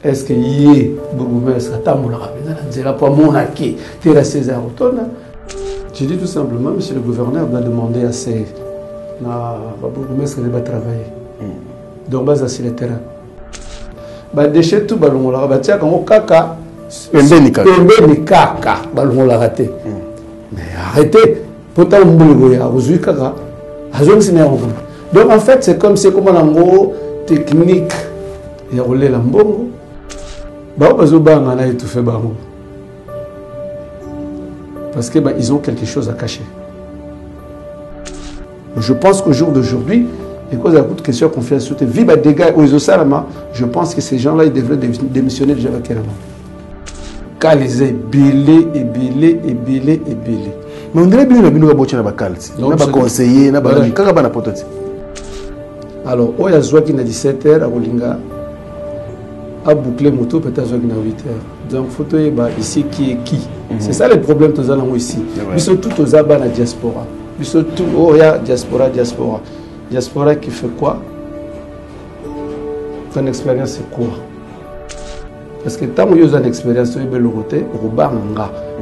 est-ce que yé bourgmestre atambolaka mpenza na nzela mpo amonaki tera César Otona? Je dis tout simplement, monsieur le gouverneur doit demander à ses bourgmestres de travailler. Donc base sur le terrain. Ba déchet tout balongolaka batia kango kaka pembeni kaka balongolaka te. Mais arrêtez, pourtant mbongo ya ozui kaka azongisi na yango. Donc en fait c'est comme c'est comme un technique ya rolela mbongo. Ba bazobanga na étouffer bango. Parce que ils ont quelque chose à cacher. Je pense qu'au jour d'aujourd'hui, et cause à toute question confiance sur vie des dégâts aux Osalama, je pense que ces gens-là ils devraient démissionner déjà avec elle. Car les ébélés. Mais on dirait bien que nous avons besoin de calci. Nous avons conseillé, nous avons dit quand on a. Alors, on a joué qui n'a 17h à Rolinga, à boucler moto peut-être joué qui n'a 8h. Donc, faut ici qui est qui. C'est ça le problème que nous avons ici. Ils sont tous aux abats dans la diaspora. Ils sont tous, oh, il y a diaspora. Diaspora qui fait quoi? Ton expérience, c'est quoi? Parce que tant que vous avez une expérience, vous avez une côté, vous avez une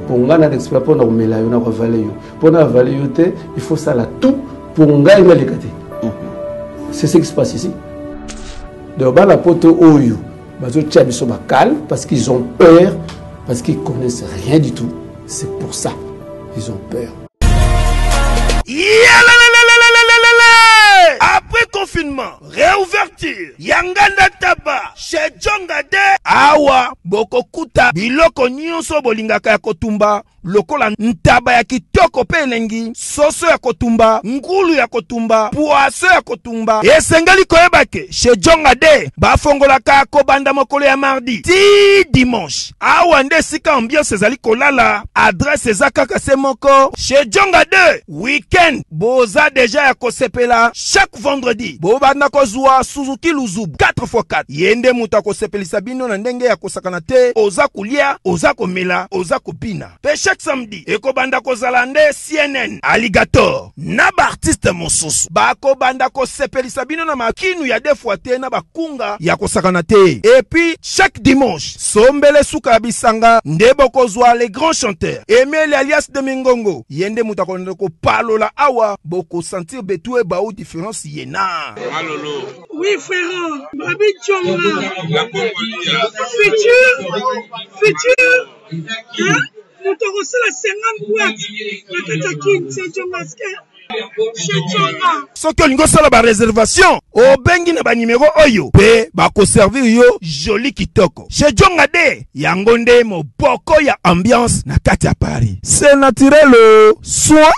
pour nga na expérience pour na komela yo na kovaler yo pour na valer yo te il faut ça là tout pour nga ina lekate. C'est ce qui se passe ici. Donc ba la poto oyo bazo tia biso ba calme parce qu'ils ont peur, parce qu'ils connaissent rien du tout. C'est pour ça ils ont peur. Après confinement, réouverture, Yanganda Taba, chez Djongade, Awa, Bokokuta, Biloko Nyonso Bolingaka ya Kotumba, lokola ntaba ya kitoko penengi, soso ya Kotumba, ngulu ya Kotumba, poaso ya Kotumba, esengali koyebake, chez Djongade, bafongolaka kobanda mokolo ya mardi, ti dimanche, Awa nde sika ambiance ezali kolala, adresse ezaka se moko, chez Djongade, weekend, boza deja ya kosepela, chaque vendredi, bobanda kozwa Suzuki Luzubu 4x4. Yende muta kosepelisa bino na ndenge ya kosakana te, oza kulia, oza komela, oza kopina. Pe chaque samedi, ekobanda kozala nde CNN, Alligator, na ba artiste mosusu. Bako banda kosepelisa bino na makinu ya defwa te na bakunga ya kosakana te. Et puis chaque dimanche, sombele suka bisanga, nde bokozwa les grands chanteurs. Emile alias de Mingongo. Yende muta ko palola awa, boko sentir betue baou différence yena. Malolo. Oui frère, Babi Tchonga. Futur. Hein? Nous te recevons la 50 boîtes. La Katakin, c'est Tchongaske. Soki olingo sala ba réservation o bengi na ba numéro oyo pe ba ko servir yo joli kitoko chez Djongade yango nde moboko ya ambiance na kati ya Paris. C'est naturel soit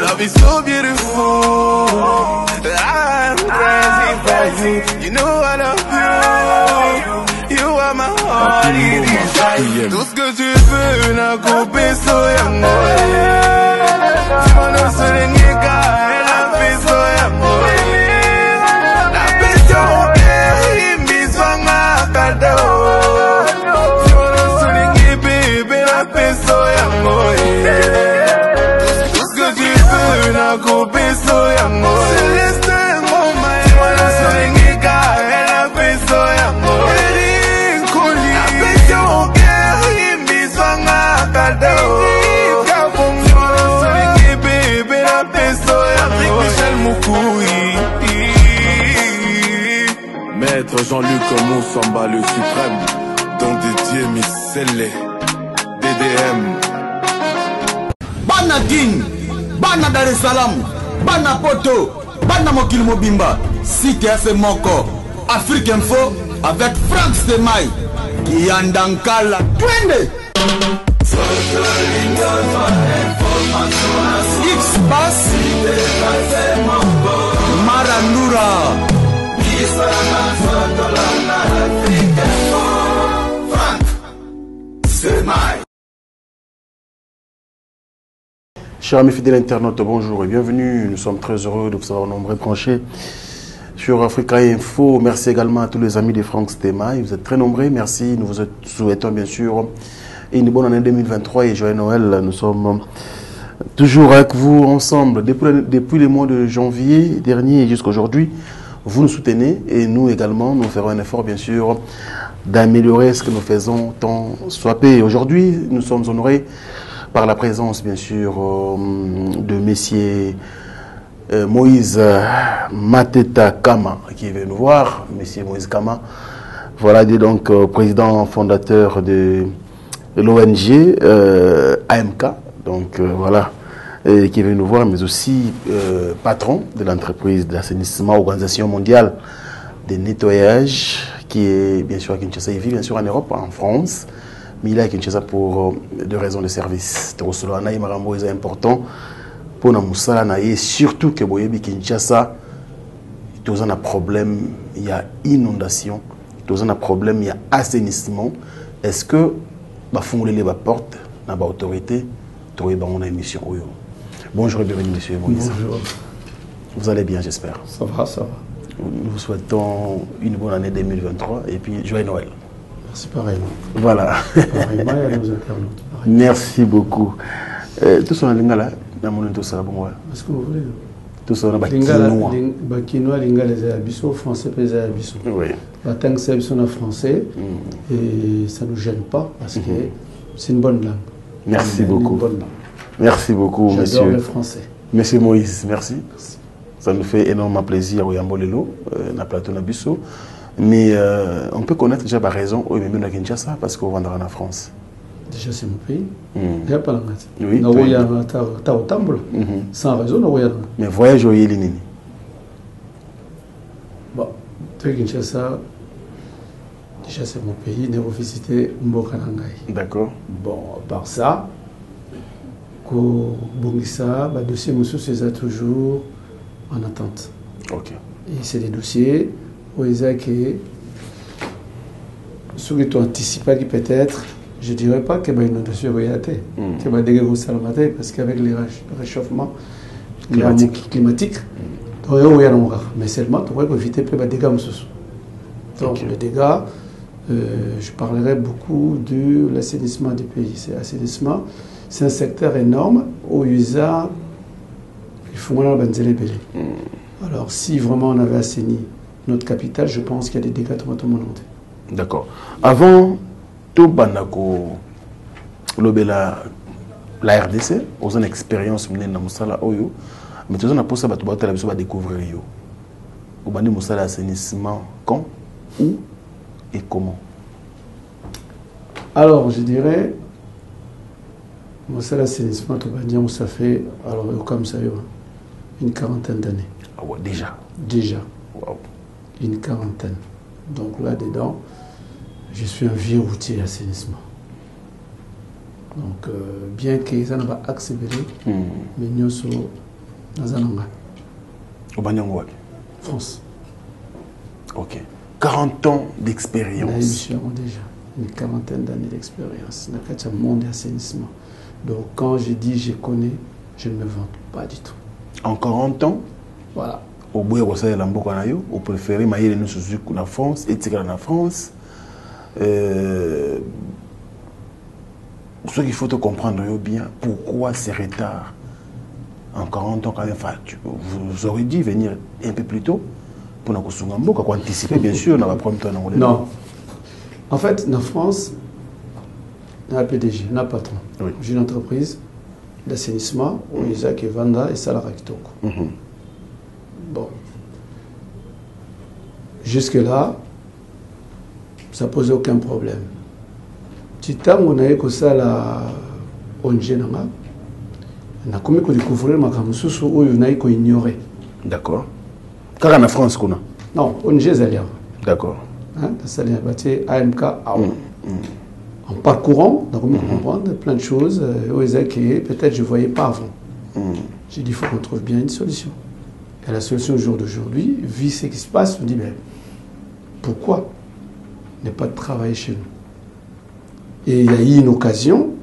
love is so beautiful. I'm crazy for you. You know I love you. You are my heart. Tout ce que tu veux, n'a coupé so yamoy. Tu m'en as souligné car elle a fait so yamoy. La passion est mise en ma cadeau. Tu m'en as souligné bébé, la fait so yamoy. Maître Jean-Luc Moussamba le suprême, don Didier Missele, DDM. Bana Guine, Bana Dar es Salaam, Bana Poto, Bana Mokil Mobimba, Cité FM Moko, Afrique Info avec Franck Stemai, Yandankala, Twende. X-Bass, Marandura. Chers amis fidèles internautes, bonjour et bienvenue. Nous sommes très heureux de vous avoir nombreux branchés sur Africa Info. Merci également à tous les amis de Franck Stemai. Vous êtes très nombreux. Merci. Nous vous souhaitons bien sûr une bonne année 2023 et joyeux Noël. Nous sommes toujours avec vous ensemble depuis le mois de janvier dernier jusqu'à aujourd'hui. Vous nous soutenez et nous également, nous ferons un effort bien sûr d'améliorer ce que nous faisons tant soit peu. Aujourd'hui, nous sommes honorés par la présence bien sûr de messieurs Moïse Mateta Kama qui est venu nous voir. Monsieur Moïse Kama, voilà donc président fondateur de l'ONG AMK, donc voilà, qui est venu nous voir, mais aussi patron de l'entreprise d'assainissement, organisation mondiale de nettoyage, qui est bien sûr à Kinshasa. Il vit bien sûr en Europe, en France, mais il est à Kinshasa pour des raisons de service. C'est important pour nous et surtout que Boyebi Kinshasa, il y a un problème, il y a inondation, il y a un problème, il y a assainissement. Est-ce que bah fondre les portes dans l'autorité trouver une émission? Bonjour et bienvenue monsieur Moïse. Bonjour. Vous allez bien, j'espère. Ça va, ça va. Nous vous souhaitons une bonne année 2023 et puis joyeux Noël. Merci pareillement. Voilà. Pareillement et à nos internautes. Merci beaucoup. Tout ça, lingala, dans mon tout ça, bon ouais. Est-ce que vous voulez? Tout ça, on a Bakinois, lingala, les abyssaux, français, les abyssaux. Oui. La tangue, c'est en français et ça ne nous gêne pas parce que c'est une bonne langue. Merci beaucoup. Une bonne langue. Merci beaucoup, monsieur. J'adore le français. Monsieur Moïse, merci. Ça nous fait énormément plaisir au Yambolelo, na plateau Nabiso. Mais on peut connaître déjà par raison où même à Kinshasa parce qu'on vendra en France. Déjà c'est mon pays. Il n'y a pas la masse. Oui. Sans raison, mais voyage au Yélinini. Bon, Kinshasa, déjà c'est mon pays. Nous avons visité Mbokanangai. D'accord. Bon, à part ça, Bongissa, le dossier Moussou, c'est toujours en attente. Ok. Et c'est des dossiers où ils ont que ceux qui ont anticipé qui peut-être, je ne dirais pas qu'il y a une inondation qu'il y a des dégâts parce qu'avec le réchauffement climatique, mais seulement tu pourrais éviter les dégâts. Donc les dégâts, je parlerai beaucoup de l'assainissement du pays. C'est l'assainissement. C'est un secteur énorme où il faut la banzele belé. Alors, si vraiment on avait assaini notre capitale, je pense qu'il y a des dégâts tout le monde. D'accord. Avant, tout banako, la RDC, on a une expérience menée dans Moussala Oyo, mais tout ça, on a découvrir yo. On a dit Moussala assainissement quand, où et comment. Alors, je dirais. Moussala assainissement, ça fait, alors comme ça, une quarantaine d'années. Ah ouais, déjà. Déjà. Wow. Une quarantaine. Donc là-dedans, je suis un vieux routier assainissement. Donc, bien que ça n'a pas accéléré, mais nous sommes dans un endroit. Au Banyangouak. France. Ok. 40 ans d'expérience. Déjà. Une quarantaine d'années d'expérience. Dans le monde d'assainissement. Donc quand je dis je connais, je ne me vante pas du tout. En 40 ans, voilà. Au bout de la vous préférez mailler nous Suzuki en France, etc. en France. Ce qu'il faut comprendre bien, pourquoi ces retards en 40 ans quand même, vous auriez dû venir un peu plus tôt pour nous anticiper bien sûr dans la première temps. Non. En fait, en France, on a un PDG, on a un patron. Oui. J'ai une entreprise d'assainissement où Isaac Vanda et Salara Kitoko. Bon. Jusque-là, ça ne posait aucun problème. Petit temps, on a eu que ça, la ONG, on a commis qu'on découvrait ma camusous où on a eu qu'on ignorait. D'accord. Car en France, qu'on a. Non, ONG Zalia. D'accord. Hein, ça a été AMK AO. En parcourant, on a commis comprendre plein de choses où peut-être je ne voyais pas avant. J'ai dit, il faut qu'on trouve bien une solution. Et la solution au jour d'aujourd'hui, vu ce qui se passe, on dit, mais pourquoi ne pas travailler chez nous? Et il y a eu une occasion,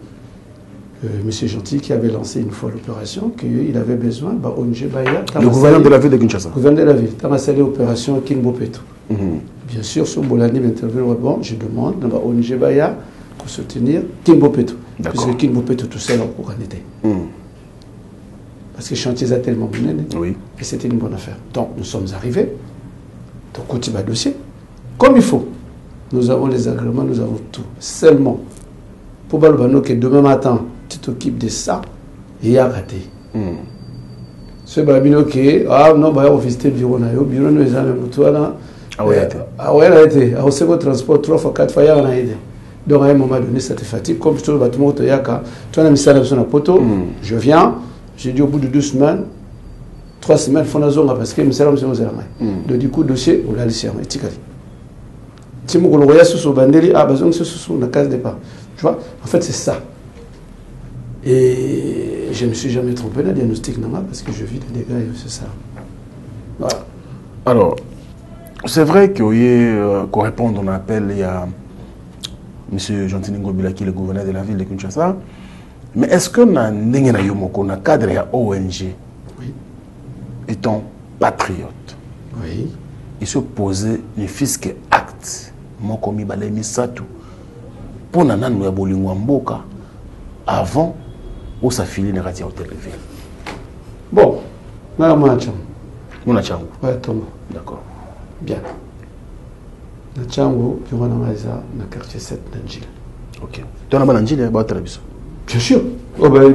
M. Gentil qui avait lancé une fois l'opération, qu'il avait besoin, ONG Baya. Le gouverneur de la ville de Kinshasa. Le gouverneur de la ville. Tu as installé l'opération King Bopeto. Bien sûr, sur Bolani, bon, je demande à ONG Baya pour soutenir King Bopeto. Puisque King Bopeto tout seul pour en aider. parce que le chantier est tellement bon. Oui. Et c'était une bonne affaire. Donc nous sommes arrivés. Donc côté dossier, comme il faut. Nous avons les agréments, nous avons tout. Seulement, pour Balbano que demain matin, tu t'occupes de ça, et il y a raté. Ce Balbino qui ah non, bah on visite le bureau, le bureau nous a même tout là. Ah ouais, a été. Ah, au second transport 3 fois 4 fois il y a un aide. Donc à un moment donné, ça te fatigue. Comme tout le bâtiment, tu as mis ça sur la poteau. Je viens, j'ai dit au bout de 2 semaines, 3 semaines, il faut la zone parce que je me suis dit, donc du coup, le dossier, on l'a laissé. Si vous voyez sous bandeli, ah, besoin de sous la case départ. Tu vois, en fait, c'est ça. Et je ne me suis jamais trompé dans le diagnostic, parce que je vis des dégâts et c'est ça. Voilà. Alors, c'est vrai qu'on répond à un appel, il y a M. Jean-Tini Ngobila qui est le gouverneur de la ville de Kinshasa. Mais est-ce que dans un cadre de ONG, oui, étant patriote, oui, il se posait le fisc acte, moi comme il balait misatou, pour nanan ya bolingo mboka avant où sa fille n'est ratia au télévé. Bon, là on a changu. On a changu. Ouais, Tombo. D'accord. Bien. Na changu, puis on a maïsa na quartier 7 d'Angil. Ok. Tu as un Angil et un Trabiso. Bien sûr. Oh bah oui,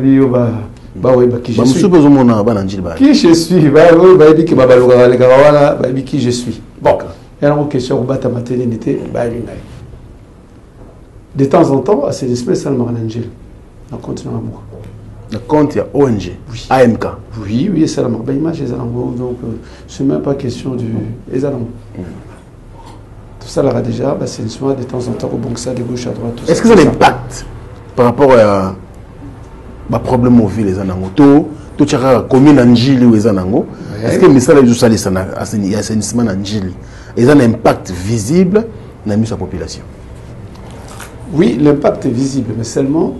qui je suis. Qui je suis, qui je suis. Bon, il y a une question au bas de maternité. De temps en temps, à ces espèces, ça me rend Angel. On continue à boire. Le compte, il y a ONG, oui. AMK. Oui, c'est la marque. Donc, ce n'est même pas question du. Tout ça, là, déjà, c'est une soirée de temps en temps au bon que ça, de gauche à droite. Est-ce que ça a un impact par rapport à. Problème au ville les anango to chaka commune Anjili ou les anango est-ce que misala juste aller sana assainissement Anjili et ça a un impact visible dans la population? Oui, l'impact est visible, mais seulement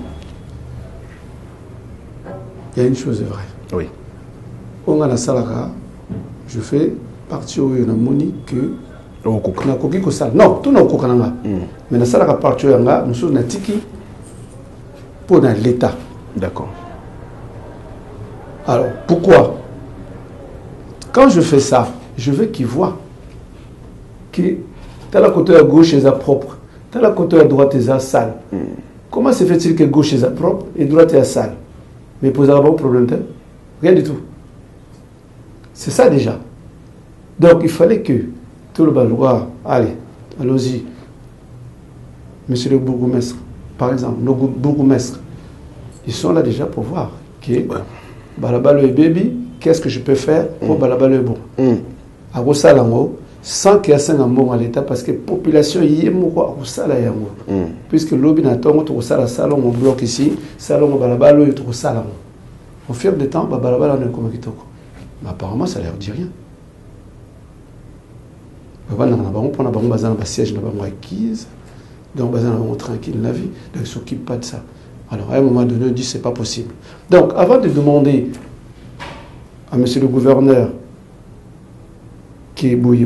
il y a une chose vraie. Oui. On a la salara, je fais partie où il y a moni que na koki ko sala non tout na kokananga mais na salara partie où il y a nous sommes na tiki pour dans l'état. D'accord. Alors, pourquoi? Quand je fais ça, je veux qu'ils voient que tel côté à gauche est propre, tel côté à droite est sale. Comment se fait-il que gauche est propre et droite est sale? Mais posez un bon problème, rien du tout. C'est ça déjà. Donc, il fallait que tout le balois, allez, allons-y. Monsieur le bourgmestre, par exemple, nos bourgmestres, ils sont là déjà pour voir que Balabalo et baby, qu'est-ce que je peux faire pour Balabalo et bon. À Rosalango, sans qu'il y ait un bon à l'État, parce que la population y est mourante à Rosalango. Puisque l'objet n'a pas de salon, on bloque ici, salon Balabalo et Rosalango. Au fil du temps, Balabalo n'est comme Kitoko. Mais apparemment, ça ne leur dit rien. On a un siège, on a acquise, donc on est tranquille la vie, donc ils ne s'occupent pas de ça. Alors, à un moment donné, on dit que ce n'est pas possible. Donc, avant de demander à monsieur le gouverneur qui est bouillé,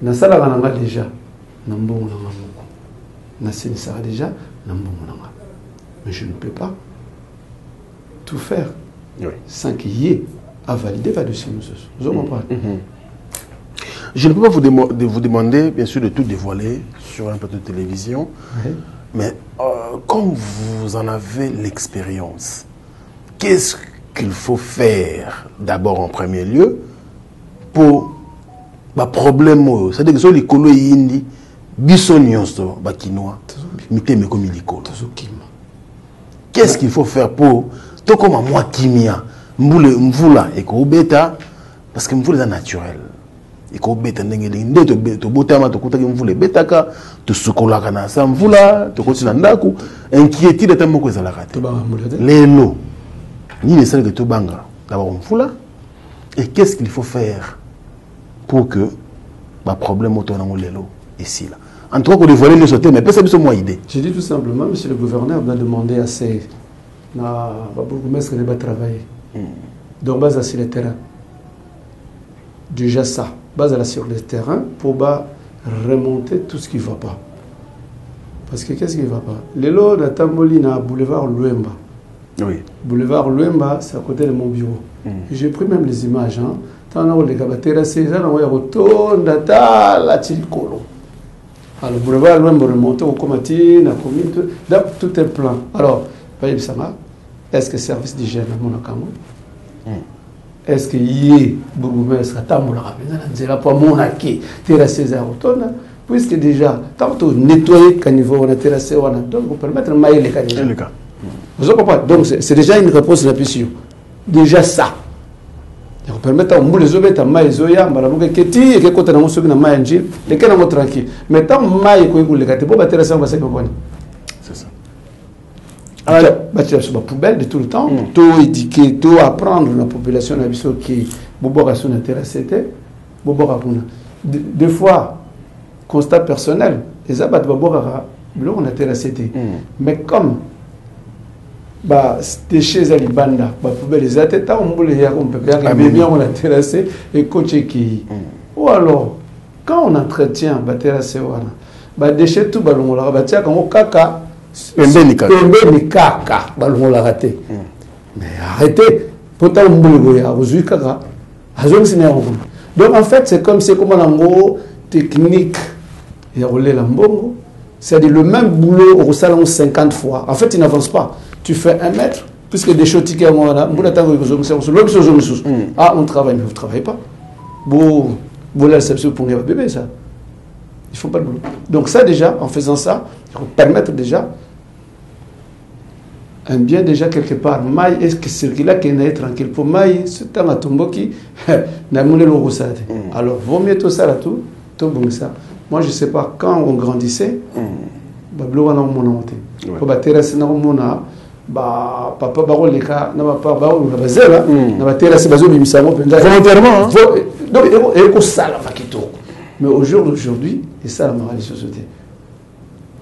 on a déjà, mais je ne peux pas tout faire sans qu'il y ait à valider par-dessus nous. Vous comprenez? Je ne peux pas vous demander, bien sûr, de tout dévoiler sur un plateau de télévision. Mais comme vous en avez l'expérience, qu'est-ce qu'il faut faire d'abord en premier lieu pour le problème? C'est-à-dire que les colo yindi, bisonionso, bakinois, miteme comme iliko. Qu'est-ce qu'il faut faire pour tout comme moi kimia, mvula et ko beta parce que mvula est naturel. Et ko beta ndengeli to botama to kutaki mvula betaka to sokolaka na sa mvula to kotina ndaku inquiétude ta moko ezalaka te lelo ni ne sale que to banga d'abord mvula et qu'est-ce qu'il faut faire pour que ba problème auto na lelo ici là en tout cas qu'on dévoiler les sauter mais pas ça biso moi idée. J'ai dit tout simplement monsieur le gouverneur doit demander à ces na ba bourgmestre de travailler donc base sur le terrain déjà ça base sur le terrain pour remonter tout ce qui ne va pas. Parce que qu'est-ce qui ne va pas? Les lots de Tamboli na boulevard Luemba, Oui. Boulevard Luemba, c'est à côté de mon bureau. J'ai pris même les images. Hein. Alors, boulevard Luemba remonté au Comati, tout est plein. Alors, est-ce que service d'hygiène à Monacamo? Est-ce que y bourgmestre la pour monaki terrasser à automne puisque déjà tant nettoyer qu'à niveau on a terrassé on a donc pour permettre de mailler les cas. Vous comprenez? Donc c'est déjà une réponse rapide. Déjà ça. Pour permettre aux les obètes à mailler zoya malamuke keti et que quand on a monté na mailler njil les cas na tranquille. Mais tant mailler ko les cas pour terrasser on va se comprendre. C'est ça. Alors, bâtir sur la poubelle de tout le temps, tout éduquer, tout apprendre la population qui est intéressée. Des fois, constat personnel, les abattent on intéressé. Mais comme déchets à l'Ibanda, poubelle les attétats, on peut bien on intéressé et coacher qui. Ou alors, quand on entretient, terrasser, déchets tout ballon, on va comme au caca. Pembe kaka balon la raté. Mais arrêtez. Pourtant donc en fait c'est comme un technique et rouler la mbongo. C'est-à-dire le même boulot au salon 50 fois. En fait il n'avance pas. Tu fais 1 mètre puisque des choses qui on travaille mais vous ne travaillez pas. Bon là c'est pour les bébés ça. Ils font pas le boulot. Donc ça déjà en faisant ça, il faut permettre déjà un bien déjà quelque part. Maï, est-ce que c'est là qui est tranquille pour Maï, c'est un tombeau qui n'a pas le rosade. Alors, vaut mieux tout ça là tout bon ça. Moi, je ne sais pas, quand on grandissait, Bablo a monté. Pour terrasser na mona, papa baro les cas, n'a pas baro la bazela, n'a pas terrasser bazo bimisamo volontairement. Donc, et ko sala makito. Mais au jour d'aujourd'hui, et ça la morale de la société.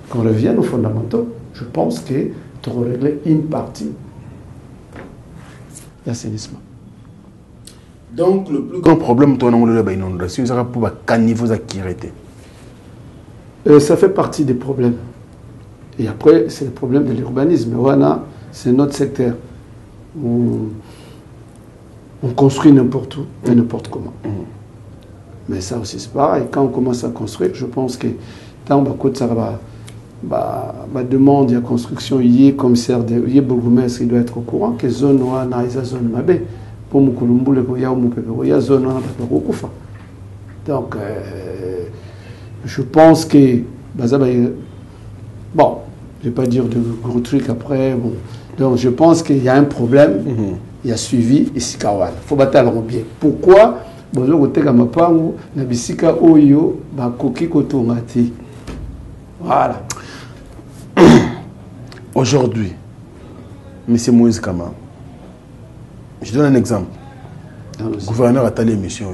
Quand on revient aux fondamentaux, je pense que tu auras réglé une partie de l'assainissement. Donc, le plus grand problème, c'est l'inondation. Ça pour quel niveau d'acquérité? Ça fait partie des problèmes. Et après, c'est le problème de l'urbanisme. Wana, c'est notre secteur. On construit n'importe où et n'importe comment. Mais ça aussi, c'est pareil. Quand on commence à construire, je pense que tant que ça va. Demande de construction, il y a commissaire de bourgmestre, il doit être au courant que zone wana eza zone mabe pour mukulumbule ko ya mupepe ko ya zone wana pas kufa. Donc je pense que bon, je vais pas dire de gros trucs après bon. Donc je pense qu'il y a un problème, il y a suivi ici kawana. Faut batailler bien. Pourquoi bozo koteka mapangu na bisika oyo ba koki kotongati. Voilà. Aujourd'hui, M. Moïse Kama, je donne un exemple. Le gouverneur a tali émission.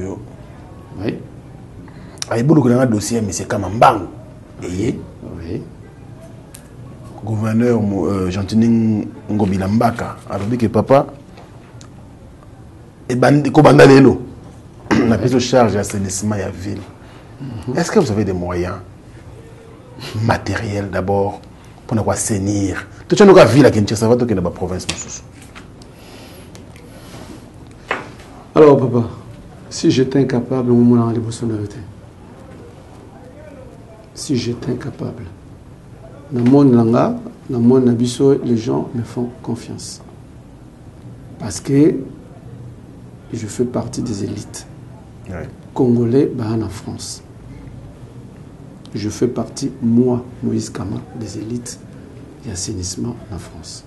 Oui. Il y a un dossier, M. Kama Mbang. Oui. Gouverneur Gentinin Ngobila Mbaka a dit que papa est bandé. On a pris en charge l'assainissement de la ville. Est-ce que vous avez des moyens matériels d'abord pour ne pas assainir? Tout le monde a vu la Kinshasa, ça va dans la province. Alors, papa, si j'étais incapable, si j'étais incapable, dans mon langa, dans mon abisso, les gens me font confiance. Parce que je fais partie des élites. Congolais, en France. Je fais partie, moi, Moïse Kama, des élites d'assainissement en France.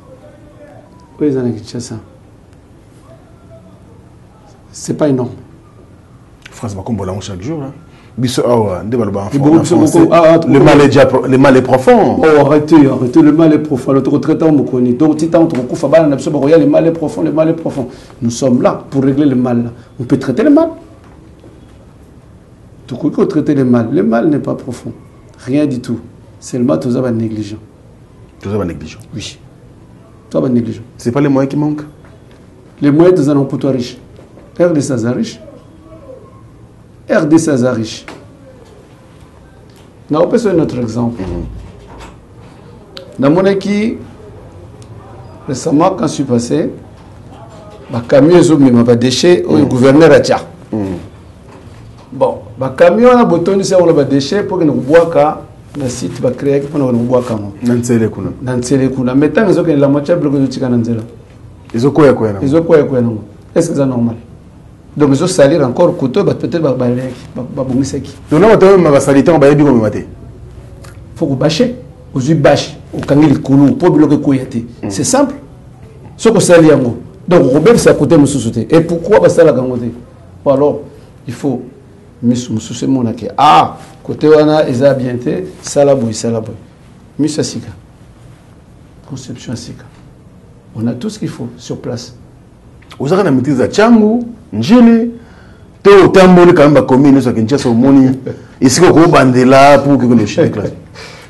Où est-ce que c'est pas énorme. France va combattre chaque jour. Le mal est profond. Oh, arrêtez, le mal est profond. Le traitant me connaît. Donc, le mal est profond, le mal est profond. Nous sommes là pour régler le mal. On peut traiter le mal. Tout le monde traiter le mal. Le mal n'est pas profond. Rien du tout. Seulement, tout ça va négligent. Tout ça va négligent. Oui. Tout ça va négligent. Ce n'est pas les moyens qui manquent. Les moyens, nous allons pour toi riche. RDC riche. RDC riche. On peut faire un autre exemple. Dans mon équipe, récemment, quand je suis passé, ma camion, ils ont mis ma déchet au gouverneur Atia. Bon, ma camion, on a besoin de déchets pour que nous boions le site va créer pour nous boire comme Nansele kuna. Nansele kuna. Maintenant, ils ont que la moitié bloqué de Tika Nansela. Ils ont quoi Ils ont quoi est-ce que c'est normal? Donc ils ont salir encore couteau, peut-être babongiseki. Donc là, on va salir on va dire maté. Faut que bâcher, aux yeux bâche, au kangil koulou pour bloquer koyati. C'est simple. Ce que ça liango. Donc Robert c'est à côté de sous-souté. Et pourquoi ça la gangoté? Alors il faut sous mon aké. Ah, côté wana eza bienté, ça la boy. Misa sika. Conception sika. On a tout ce qu'il faut sur place. Vous avez la maîtrise à Tchangou, Njele, to tamboli quand même ba commune so Kinshasa au moni. Ici ko bandela pour que le chef classe.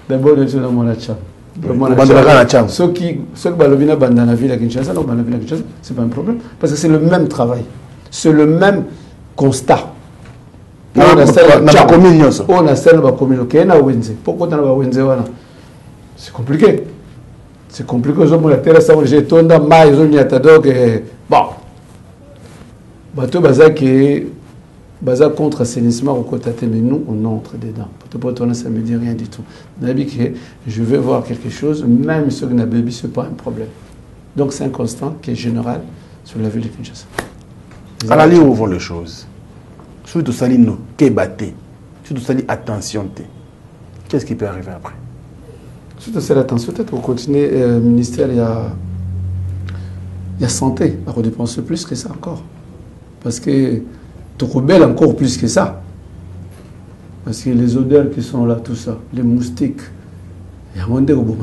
D'abord je suis dans mon Tchang. Bandela Tchang. Ceux qui balobina bandana ville à Kinshasa, non bandana ville à Kinshasa, c'est pas un problème parce que c'est le même travail. C'est le même constat. On a la commune on a celle ba commune OK na wenze. Pourquoi dans ba wenze wana? C'est compliqué. C'est compliqué, je me terre ça, j'ai tonda mai, je n'y a donc bon. Bateau baza contre assainissement au côté mais nous on entre dedans. Bateau ça me dit rien du tout. Nabi que je vais voir quelque chose, même si on a baby c'est pas un problème. Donc c'est un constant qui est général sur la ville de Kinshasa. À la ligne où vont les choses. Surtout sali no kebaté. Surtout sali attention té. Qu'est-ce qui peut arriver après? Surtout c'est l'attention, peut-être pour continuer, ministère, il y a santé, on dépense plus que ça encore. Parce que tu rebelles encore plus que ça. Parce que les odeurs qui sont là, tout ça, les moustiques, il y a moins de robots.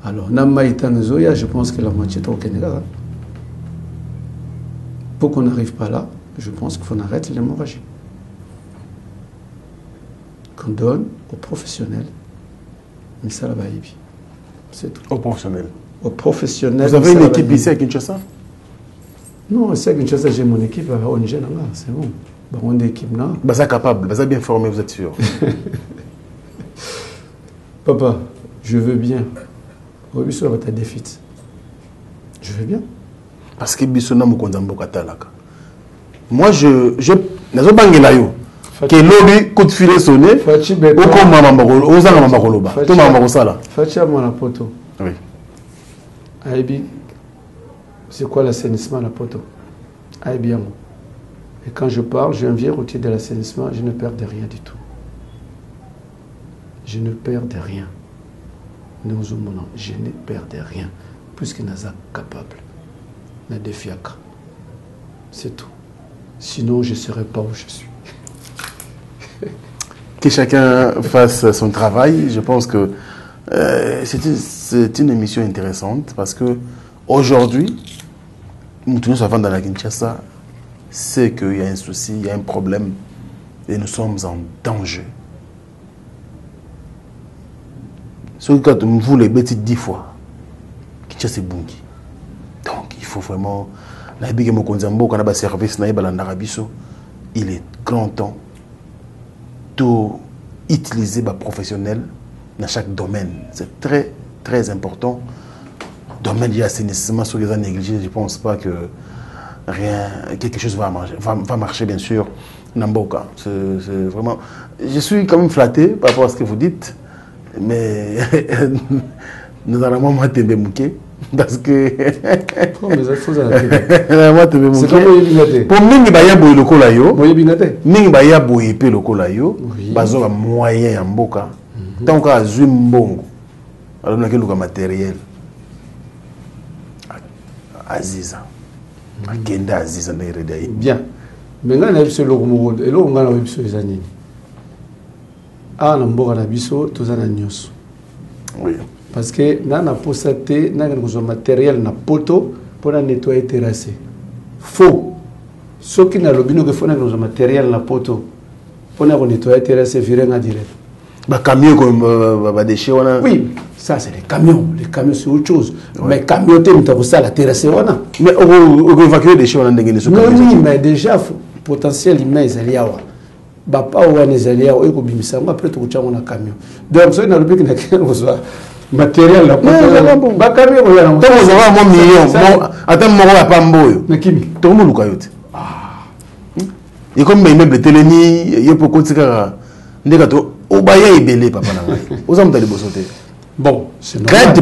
Alors, je pense que la moitié est au Canada. Pour qu'on n'arrive pas là, je pense qu'il faut arrêter l'hémorragie. Qu'on donne aux professionnels. Mais ça là-bas, c'est tout. Au professionnel. Au professionnel. Vous avez une équipe ici à Kinshasa? Non, ici à Kinshasa, j'ai mon équipe à ONG, c'est bon. On est équipe là. Vous êtes capable, vous êtes bien formé, vous êtes sûr. Papa, je veux bien. Oui, sur votre défi. Je veux bien. Parce que Bissona Mukondambo Katalaka. Moi, je n'ai pas de que lobby coup de filet sonné ou comme maman aux ans maman koloba tout maman sala Fatia mon poto oui Aibi c'est quoi l'assainissement la poto Aibi et quand je parle je viens retirer de l'assainissement je ne perds de rien du tout je ne perds de rien je ne perds de rien puisque Naza capable na défiaka c'est tout sinon je ne serais pas où je suis. Que chacun fasse son travail. Je pense que c'est une émission intéressante parce que aujourd'hui, nous tous avant dans la Kinshasa, c'est qu'il y a un souci, il y a un problème et nous sommes en danger. Ce que vous les bêtis 10 fois, Kinshasa est bungi. Donc il faut vraiment, il est grand temps de utiliser les professionnels dans chaque domaine. C'est très, très important. Domaine de l'assainissement, sur les gens négligés, je ne pense pas que quelque chose va marcher, bien sûr. Namboka. C'est vraiment... Je suis quand même flatté par rapport à ce que vous dites, mais nous allons moi tomber mouqué. Parce que. C'est comme pour mingi baya boy lokola yo. Mingi baya boy pe lokola yo. Bazo ba moyen ya mboka. Tant ka zui mbongo. Alors na keluka matériel. Aziza. Agenda Aziza na iredai. Bien. Maintenant na biso loko moko. Elo ngana biso ezani. Ah na mboka na biso tozana nyonso. Oui. Parce que nous avons posté un matériel na poto pour nettoyer terrasse. Faux. Ceux qui n'ont pas fait un matériel na poto pour nettoyer terrasse, virer en direct. Les camions comme déchets. Oui, ça c'est les camions. Les camions c'est autre chose. Oui. Mais les camions, c'est la terrasse. Mais on va évacuer les déchets. Oui, mais déjà, potentiel immense, il y a. Bapa ou un ezali, ou eko bimisa, après tout le camion. Donc, ça n'a pas été matériel là. Bakami oya na. Tant vous avez un million, attends moko ya pamboyo. Na kimi. To mo luka yote. Et comme mes meubles téléni, il faut continuer. Ndeka to obaya ebele papa na ngai. Oza mutali bosote. Bon, c'est normal.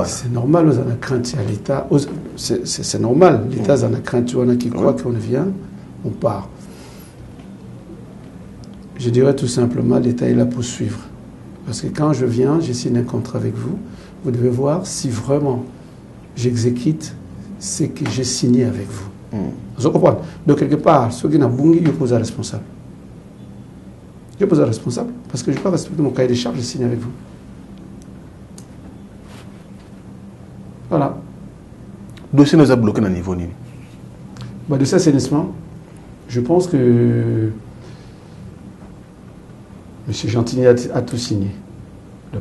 C'est normal, on a crainte à l'État. C'est normal, l'État en a crainte, on a qui croit qu'on vient, on part. Je dirais tout simplement, l'État est là pour suivre. Parce que quand je viens, je signe un contrat avec vous, vous devez voir si vraiment j'exécute ce que j'ai signé avec vous. Vous comprenez? Donc quelque part, ceux qui n'ont pas bungi, je pose un responsable. Je pose un responsable parce que je ne vais pas respecter mon cahier de charges, je signe avec vous. Voilà. Le dossier nous a bloqué à niveau niveau. De cet assainissement, je pense que M. Gentilly a tout signé.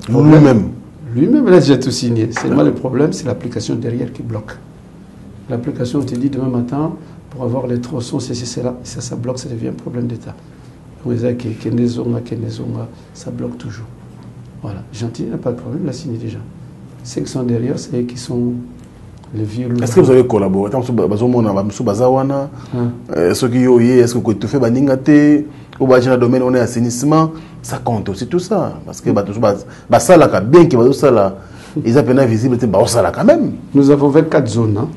Lui-même. Lui-même, il a déjà tout signé. Seulement le problème, c'est l'application derrière qui bloque. L'application, on te dit demain matin, pour avoir les tronçons, c'est là. Ça bloque, ça devient un problème d'État. Ça bloque toujours. Voilà. Gentilly n'a pas de problème, il a signé déjà. Ceux qui sont derrière, c'est eux qui sont les vieux. Est-ce que vous avez collaboré? Est-ce que tu fais au domaine on est assainissement, ça compte aussi tout ça. Parce que ça là bien qui va ça là, ils ont peine visible, ça là quand même. Nous avons 24 zones. Hein?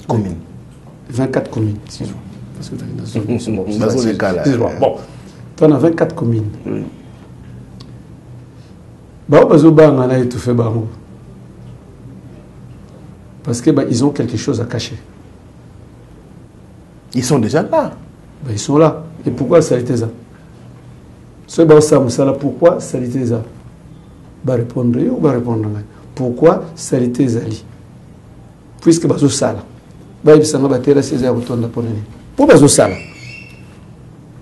Communes. 24 communes. Parce que dans zone des cas là. Bon, on a 24 communes. Oui. Parce qu'ils ont quelque chose à cacher. Ils sont déjà là. Ils sont là. Et pourquoi ça a été ça? Pourquoi ça a été ça? Répondre ou va répondre. Pourquoi ça a été ça? Puisque bazo sala. Ça va battre César autour de la Pologne. Pour bazo sala.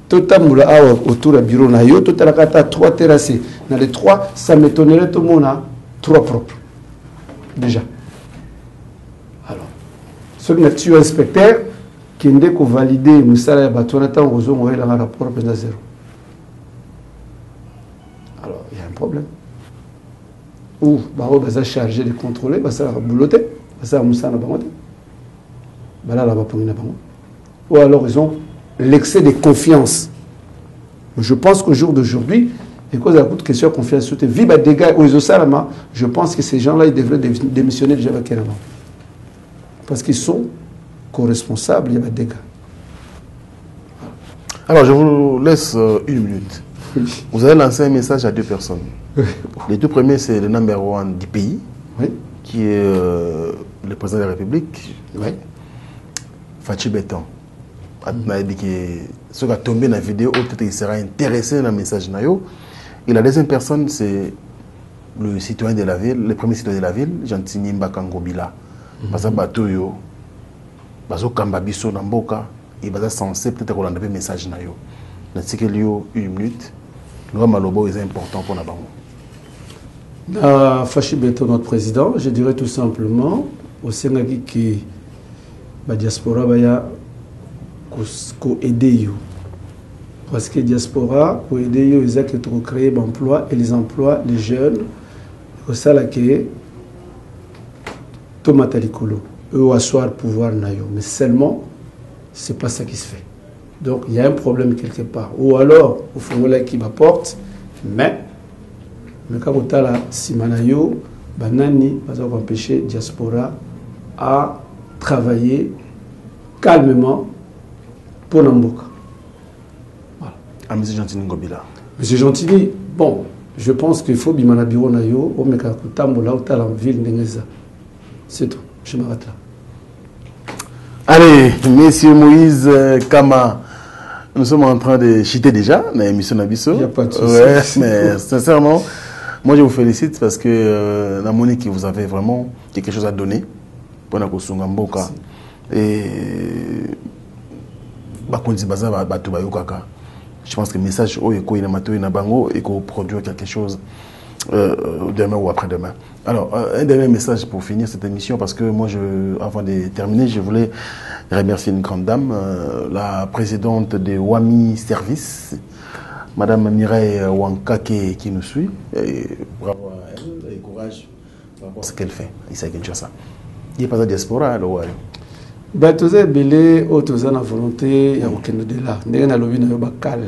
Totamula autour du bureau na yo, tout à 3 terrassés. Dans les 3, ça m'étonnerait tout le monde a 3 propres. Déjà. Alors, ce que tu inspecteur qui est validé, Moussala Batonata, on a un rapport à 0. Alors, il y a un problème. Ou, Baro va chargé de contrôler, ça va boulotter, ça va Moussala Bamote. Ou alors, ils ont l'excès de confiance. Je pense qu'au jour d'aujourd'hui, et cause à toute question de confiance, je pense que ces gens-là, ils devraient démissionner déjà avec avant. Parce qu'ils sont co-responsables, il y a des dégâts. Alors, je vous laisse 1 minute. Oui. Vous avez lancé un message à 2 personnes. Les 2 premiers, c'est le number 1 du pays, oui, qui est le président de la République, oui, Fachi Béton. Il a dit que ce qui a tombé dans la vidéo, peut-être qu'il sera intéressé dans le message. Et la deuxième personne, c'est le citoyen de la ville, le premier citoyen de la ville, Gentilly Mbakangobila. Parce que Batoyo, Bazo Kambabiso Namboka, il va censé peut-être qu'on a un message. Dans ce qu'il y a 1 minute, le Malobo est important pour la Fachi Béton, notre président, je dirais tout simplement, au Sénagi qui la diaspora va aider parce que la diaspora pour aider ils ont créé l'emploi et les emplois les jeunes au ça que tout matalikolo eux asseoir pouvoir nayo mais seulement c'est pas ça qui se fait donc il y a un problème quelque part ou alors au fond là qui m'apporte mais quand on a la simanayo banani va empêcher diaspora à travailler calmement pour Namboka. Voilà. À M. Gentilly Ngobila. M. Gentilly, bon, je pense qu'il faut bimana biro na yo, o meka kutambola ou la ville n'engeza. C'est tout. Je m'arrête là. Allez, Monsieur Moïse Kama, nous sommes en train de chiter déjà, mais M. Nabiso. Il n'y a pas de souci. Ouais, mais sincèrement, moi je vous félicite parce que la Monique, vous avez vraiment quelque chose à donner pour la Kosunga Mboka. Et je pense que le message est qu'on produire quelque chose demain ou après-demain. Alors, un dernier message pour finir cette émission, parce que moi, avant de terminer, je voulais remercier une grande dame, la présidente de WAMI Service, Madame Mireille Wankake qui nous suit. Et bravo à elle et courage par rapport à ce qu'elle fait. Ici à Kinshasa. Il n'y a pas de diaspora alors. Tu sais, Belé, tu as la volonté, il y a aucun de là. Il y a lobby na bakal.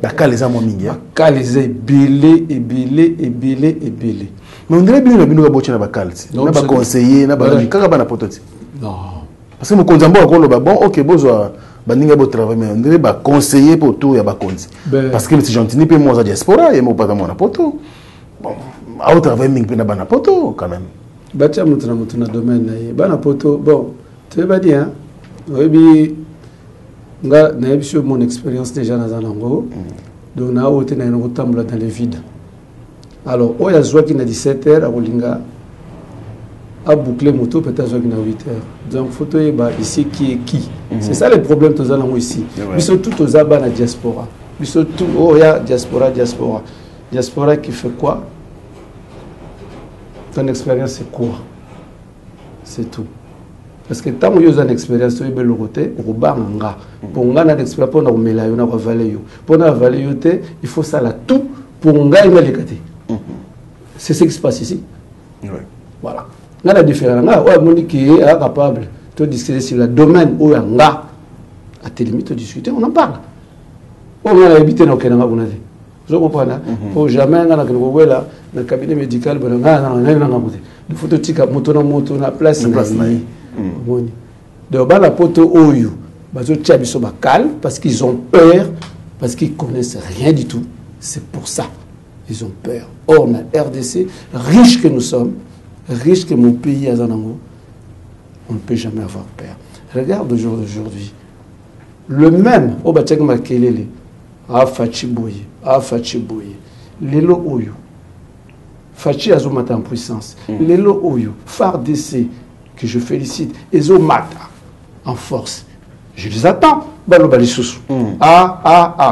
Bakal les amours mingi. Bakal les belé et belé et belé et belé. Mais on dirait bien que nous avons na bakal. Na ba conseiller, na ba kaka ba na pototi. Non. Parce que mon konzambo ko lo ba bon, OK, bozo baninga bo travail mais on dirait ba conseiller pour tout ya ba konzi. Parce que c'est gentil ni pe moi za diaspora et mo pas dans poto. Bon, au travail mingi na ba na poto quand même. Batia mutuna domaine na ba na poto. Bon, tu veux pas dire hein. Oui, nga na sur mon expérience déjà dans Zanango. Donc na ote na ngo tambla dans le vide. Alors, il y a qui na 17h à Rolinga a bouclé moto peut-être qui na 8h. Donc photo ici qui est qui. C'est ça le problème tous Zanango ici. Ils sont tous aux abats na diaspora. Ils sont tous il y a diaspora. Diaspora qui fait quoi? Ton expérience c'est quoi? C'est tout. Parce que tant que vous avez une expérience, vous avez une côté, vous avez pour nga na expérience pour na umela yo na valer yo. Pour na valer yo te, il faut ça là tout pour nga nga lekate. C'est ce qui se passe ici. Oui. Voilà. Nga la différence nga ouais moni qui est capable de discuter sur le domaine où nga à tes limites discuter, on en parle. On a habité dans Kenanga bonade. Vous comprenez? Pour jamais nga na ko là dans le cabinet médical ben nga na côté. Il faut tika moto na place na. Donc, la poto oyo, parce qu'ils ont peur, parce qu'ils connaissent rien du tout. C'est pour ça. Ils ont peur. Or, on a RDC, riche que nous sommes, riche que mon pays à Zanango, on ne peut jamais avoir peur. Regarde aujourd'hui. Le même, au Batchak Makelele, à Fachiboye, Lelo Oyo, Fachi Azomata en puissance, Lelo Oyo, FARDC, que je félicite, Ezomata en force. Je les attends.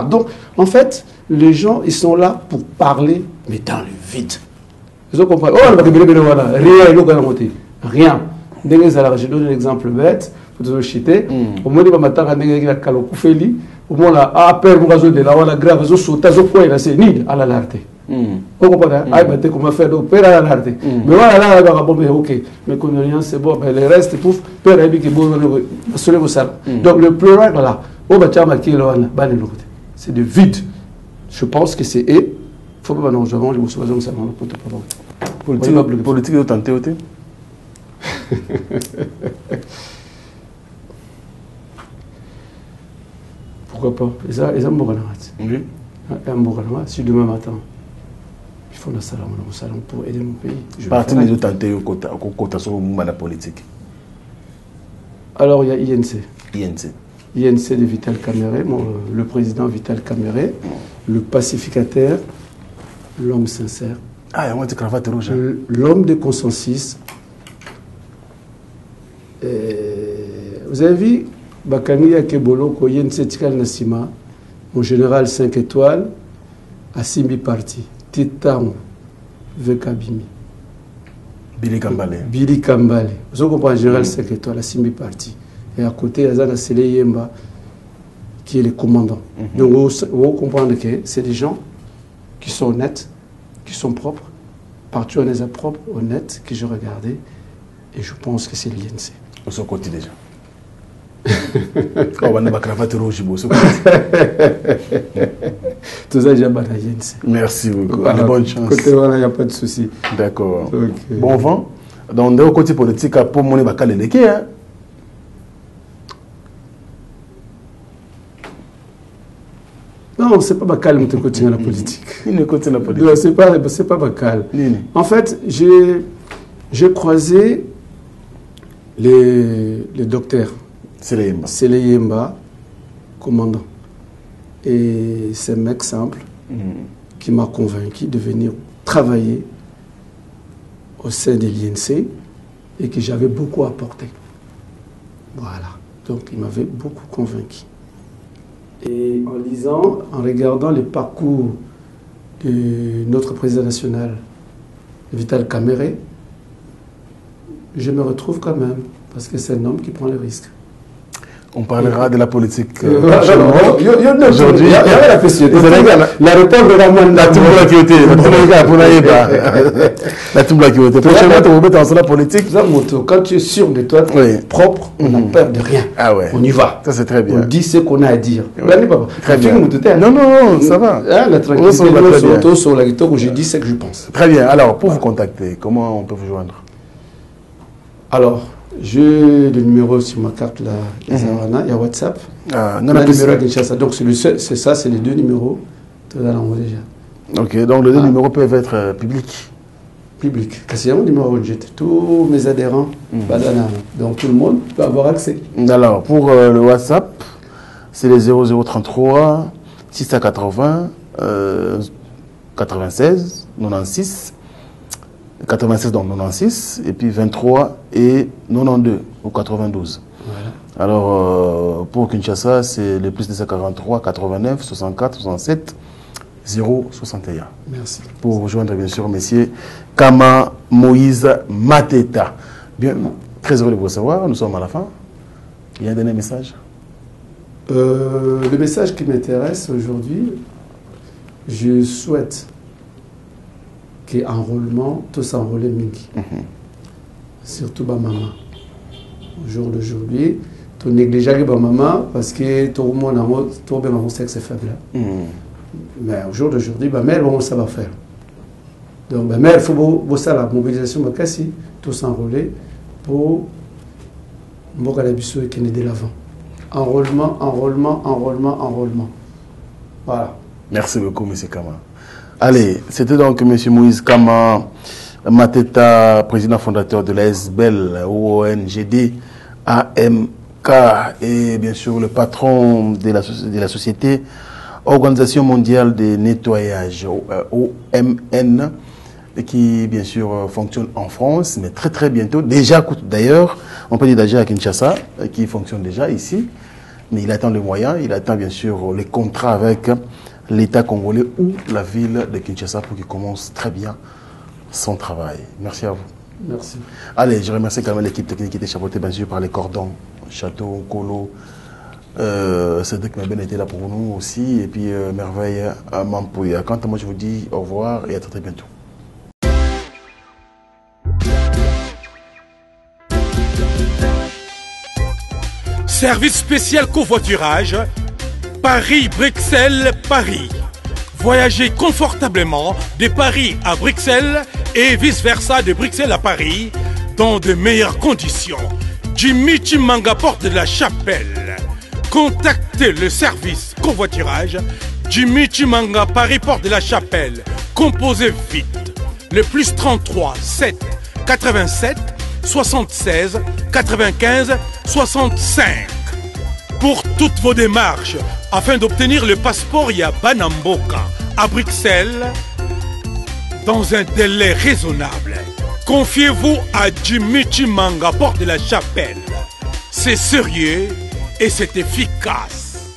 Donc, en fait, les gens, ils sont là pour parler, mais dans le vide. Ils ont compris. Rien. Je donne un exemple bête. Pour te citer, au moins, il va m'attendre à la Kalokoufeli. Au moins, la peur, vous avez la grave, vous avez c'est nid à la larte. Vous comprenez? Comment faire l'opérer à la larte. Mais voilà, là, ok. Mais condoléances, c'est bon. Mais le reste, pouf, peur, et puis, donc, le pleurer, là, c'est de vide. Je pense que c'est eux. Il ne faut pas nous avons les mousses, ça politique de tenter aussi. Pourquoi pas? Ils ont oui. Si demain matin, il faut un salon pour aider mon pays. Partir de tenter au côté de la politique. Alors il y a INC. INC de Vital Kamere, le président Vital Kamere, le pacificateur, l'homme sincère. Ah, il y a cravate rouge. L'homme de consensus. Vous avez vu Bakani Akebolo, Koyen Setikal Nassima, mon général 5 étoiles, à Simbi Parti, Titan, Vekabimi. Billy Kambale. Vous comprenez, général 5 étoiles, à Simbi Parti. Et à côté, il y a Azana Sele Yemba, qui est le commandant. Donc, vous comprenez que c'est des gens qui sont honnêtes, qui sont propres, partout on est propres, honnêtes, que je regardais, et je pense que c'est l'INC. Au son côté déjà. On a cravate rouge. Tout ça, j'ai battu l'INC. Merci beaucoup. Bonne chance. Côté voilà, il n'y a pas de souci. D'accord. Okay. Bon vent. Dans le côté politique, pour mon évacuer les quais. Non, c'est pas Bakal qui continue la politique. Il ne continue la politique. Non, c'est pas Bakal. En fait, j'ai croisé le docteur Sele Yemba, commandant. Et c'est un mec simple qui m'a convaincu de venir travailler au sein de l'INC et que j'avais beaucoup apporté. Voilà. Donc, il m'avait beaucoup convaincu. Et en lisant, en regardant le parcours de notre président national, Vital Kamere, je me retrouve quand même, parce que c'est un homme qui prend les risques. On parlera de la politique aujourd'hui. La réponse de la moindre. La Tumba qui était. La Tumba qui était. Prochainement, tu vas mettre en la politique. Quand tu es sûr de toi, propre, on n'a peur de rien. Ah ouais. On y va. Ça, c'est très bien. On dit ce qu'on a à dire. Très bien. Non, non, ça va. La tranquillité, sur la guitare où je dis ce que je pense. Très bien. Alors, pour vous contacter, comment on peut vous joindre? Alors, j'ai le numéro sur ma carte là, il y a WhatsApp. Le numéro à Kinshasa. Donc c'est ça, c'est les deux numéros. Déjà. Ok, donc les deux numéros peuvent être publics. Public. C'est un numéro de tous mes adhérents. Donc tout le monde peut avoir accès. Alors, pour le WhatsApp, c'est les 0033 680 96 96. 96 donc 96 et puis 23 et 92 ou 92. Voilà. Alors pour Kinshasa c'est le plus 243 89 64 67 061. Merci. Pour rejoindre bien sûr messieurs Kama Moïse Mateta. Bien, très heureux de vous recevoir. Nous sommes à la fin. Il y a un dernier message. Le message qui m'intéresse aujourd'hui, je souhaite que enrôlement, tout s'enrôler mingi. Surtout ma maman. Au jour d'aujourd'hui, tu négligeais ma maman parce que tout le monde a tout bien mon sexe faible. Mais au jour d'aujourd'hui, ma mère, ça va faire. Donc, ma mère, il faut bosser la mobilisation de Kassi, tout s'enrôler pour Mbokalabiso et Kennedy de l'avant. Enrôlement, enrôlement, enrôlement, enrôlement. Voilà. Merci beaucoup, M. Kama. Allez, c'était donc M. Moïse Kama Mateta, président fondateur de la SBEL, ONGD, AMK, et bien sûr le patron de la société Organisation mondiale de nettoyage, OMN, qui bien sûr fonctionne en France, mais très très bientôt. Déjà, d'ailleurs, on peut dire déjà à Kinshasa, qui fonctionne déjà ici, mais il attend les moyens, il attend bien sûr les contrats avec l'État congolais ou la ville de Kinshasa pour qu'il commence très bien son travail. Merci à vous. Merci. Allez, je remercie quand même l'équipe technique qui était chapeautée bien sûr par les cordons, Château, Kolo, Cédric Meben était là pour nous aussi, et puis Merveille à Mampouya. Quant à moi, je vous dis au revoir et à très bientôt. Service spécial covoiturage, Paris-Bruxelles-Paris. Voyagez confortablement de Paris à Bruxelles et vice-versa de Bruxelles à Paris dans de meilleures conditions. Jimmy Chimanga, porte de la Chapelle. Contactez le service covoiturage Jimmy Chimanga, Paris, porte de la Chapelle. Composez vite. Le plus 33 7 87 76 95 65. Pour toutes vos démarches, afin d'obtenir le passeport Yabanamboka à Bruxelles, dans un délai raisonnable, confiez-vous à Jimmy Chimanga, porte de la Chapelle. C'est sérieux et c'est efficace.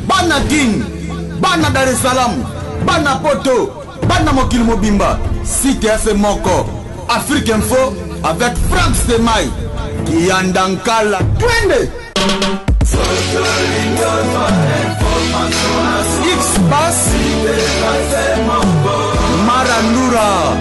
Bana King, Bana Dar es Salaam, Bana Poto, Bana Mokil Mobimba, Cité FM Moko, Afrique Info avec Frank Stemai, Yandankala, Twende. X-Bass, Marandura.